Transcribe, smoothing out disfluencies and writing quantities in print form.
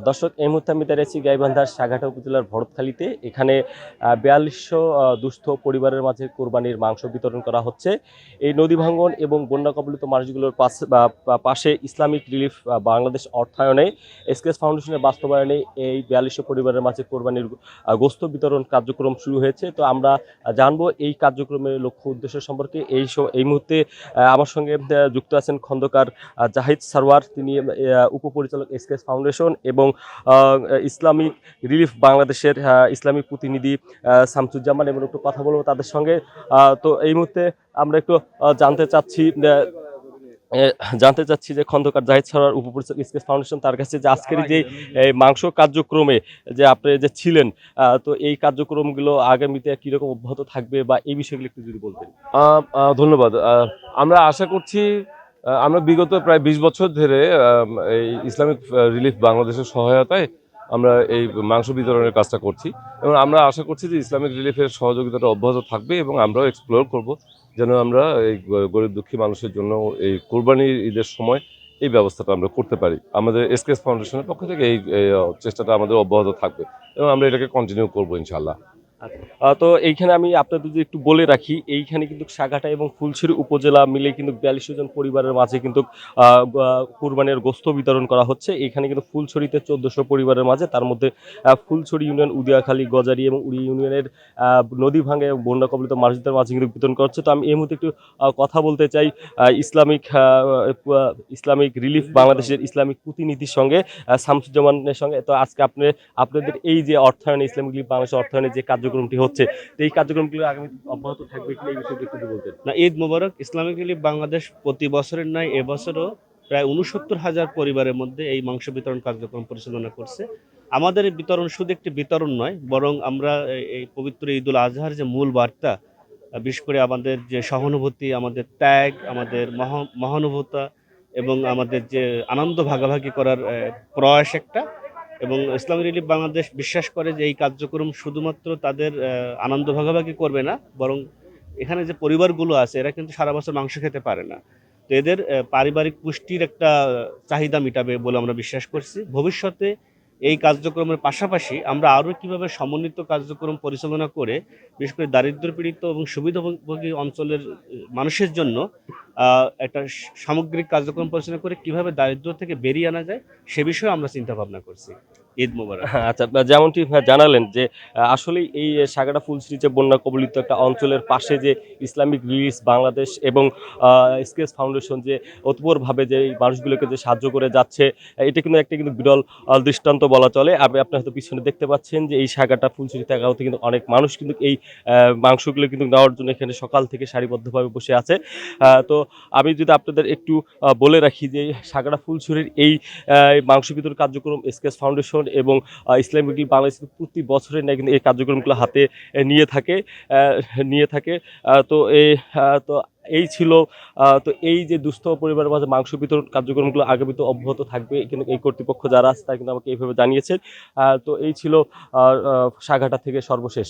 দর্শক, এই মুহূর্তে আমি দাঁড়িয়েছি গাইবান্ধার সাঘাটা উপজেলার ভরতখালীতে। এখানে ৪২০০ দুস্থ পরিবারের মাঝে কোরবানির মাংস বিতরণ করা হচ্ছে। এই নদী ভাঙ্গন এবং বন্যা কবলিত মানুষগুলোর পাশে ইসলামিক রিলিফ বাংলাদেশ অর্থায়নে এসকেএস ফাউন্ডেশনের বাস্তবায়নে এই ৪২০০ পরিবারের মাঝে কোরবানির গোস্ত বিতরণ কার্যক্রম শুরু হয়েছে। তো আমরা জানবো এই কার্যক্রমের লক্ষ্য উদ্দেশ্য সম্পর্কে। এই মুহূর্তে আমার সঙ্গে যুক্ত আছেন খন্দকার জাহিদ সারওয়ার, তিনি উপপরিচালক এসকেএস ফাউন্ডেশন, এবং ইসলামিক রিলিফ বাংলাদেশের ইসলামিক প্রতিনিধি শামসুজ্জামান, এবং একটু কথা বলবো তাদের সঙ্গে। তো এই মুহূর্তে আমরা একটু জানতে চাচ্ছি যে খন্দকার জাহিদ সারওয়ার, উপপরিচালক এসকেএস ফাউন্ডেশন, তার কাছে যে আজকের যে মাংস কার্যক্রমে যে আপনি যে ছিলেন, তো এই কার্যক্রমগুলো আগামীতে কিরকম অব্যাহত থাকবে বা এই বিষয়গুলো একটু যদি বলতেন। ধন্যবাদ। আমরা আশা করছি আমরা বিগত প্রায় ২০ বছর ধরে এই ইসলামিক রিলিফ বাংলাদেশের সহায়তায় আমরা এই মাংস বিতরণের কাজটা করছি, এবং আমরা আশা করছি যে ইসলামিক রিলিফের সহযোগিতাটা অব্যাহত থাকবে, এবং আমরাও এক্সপ্লোর করব যেন আমরা এই গরিব দুঃখী মানুষের জন্য এই কোরবানির ঈদের সময় এই ব্যবস্থাটা আমরা করতে পারি। আমাদের এসকেএস ফাউন্ডেশনের পক্ষ থেকে এই চেষ্টাটা আমাদের অব্যাহত থাকবে, এবং আমরা এটাকে কন্টিনিউ করবো ইনশাআল্লাহ। তো এইখানে আমি আপনাদের যদি একটু বলে রাখি, এইখানে কিন্তু সাঘাটা এবং ফুলছড়ি উপজেলা মিলে কিন্তু ৪২০০ জন পরিবারের মাঝে কিন্তু কুরবানির গোস্ত বিতরণ করা হচ্ছে। এখানে কিন্তু ফুলছড়িতে ১৪০০ পরিবারের মাঝে, তার মধ্যে ফুলছড়ি ইউনিয়ন, উদিয়াখালী, গজারি এবং উড়ি ইউনিয়নের নদী ভাঙ্গে এবং বন্যা কবলিত মানুষদের মাঝে কিন্তু বিতরণ করা হচ্ছে। তো আমি এই মুহূর্তে একটু কথা বলতে চাই ইসলামিক রিলিফ বাংলাদেশের ইসলামিক প্রতিনিধির সঙ্গে, শামসুজ্জামানের সঙ্গে। তো আজকে আপনাদের এই যে অর্থায়নে, ইসলামিক রিলিফ বাংলাদেশের অর্থায়নে যে কার্যক্রমটি হচ্ছে, তো এই কার্যক্রমগুলো আগামী অব্যাহত থাকবে কিনা, এই বিষয়টি একটু বলতেন। না, ঈদ মোবারক। ইসলামিক রিলিফ বাংলাদেশ প্রতি বছরের নয় এবছরও প্রায় ৬৯,০০০ পরিবারের মধ্যে এই মাংস বিতরণ কার্যক্রম পরিচালনা করছে। আমাদের এই বিতরণ শুধু একটি বিতরণ নয়, বরং আমরা এই পবিত্র ঈদুল আজহার যে মূল বার্তা, বিশেষ করে আমাদের যে সহানুভূতি, আমাদের ত্যাগ, আমাদের মহানুভূতা এবং আমাদের যে আনন্দ ভাগাভাগি করার প্রয়াস একটা, এবং ইসলামিক রিলিফ বাংলাদেশ বিশ্বাস করে যে এই কার্যক্রম শুধুমাত্র তাদের আনন্দ ভাগাভাগি করবে না, বরং এখানে যে পরিবারগুলো আছে এরা কিন্তু সারা বছর মাংস খেতে পারে না, তো এদের পারিবারিক পুষ্টির একটা চাহিদা মেটাবে বলে আমরা বিশ্বাস করছি। ভবিষ্যতে এই কার্যক্রমের পাশাপাশি আমরা আরও কীভাবে সমন্বিত কার্যক্রম পরিচালনা করে বিশেষ করে দারিদ্র্যপীড়িত এবং সুবিধাভোগী অঞ্চলের মানুষের জন্য একটা সামগ্রিক কার্যক্রম পরিচালনা করে কিভাবে দারিদ্র্য থেকে বেরিয়ে আনা যায় সে বিষয়ে আমরা চিন্তা ভাবনা করছি। ঈদ মোবারক। আচ্ছা, যেমনটি জানালেন যে আসলে এই সাঘাটা ফুলছড়ি যে বন্যা কবলিত একটা অঞ্চলের পাশে যে ইসলামিক রিলিফ বাংলাদেশ এবং এসকেএস ফাউন্ডেশন যে অতপরভাবে যে এই মানুষগুলোকে যে সাহায্য করে যাচ্ছে, এটা কিন্তু বিরল দৃষ্টান্ত বলা চলে। আপনি হয়তো পিছনে দেখতে পাচ্ছেন যে এই সাঘাটা ফুলছড়ি এলাকাতে কিন্তু অনেক মানুষ কিন্তু এই মাংসগুলো কিন্তু নেওয়ার জন্য এখানে সকাল থেকে সারিবদ্ধভাবে বসে আছে। তো আমি যদি আপনাদের একটু বলে রাখি যে সাঘাটা ফুলছড়ির এই মাংস বিতরণ কার্যক্রম এসকেএস ফাউন্ডেশন এবং ইসলামিক রিলিফ বাংলাদেশ প্রতি বছরের ন্যায় কিন্তু এই কার্যক্রমগুলো হাতে নিয়ে থাকে। তো এই ছিল। তো এই যে দুস্থ পরিবারের মাঝে মাংস বিতরণ কার্যক্রমগুলো আগামীতে অব্যাহত থাকবে, কিন্তু এই কর্তৃপক্ষ যারা আছে তারা কিন্তু আমাকে এইভাবে জানিয়েছেন। তো এই ছিল সাঘাটা থেকে সর্বশেষ।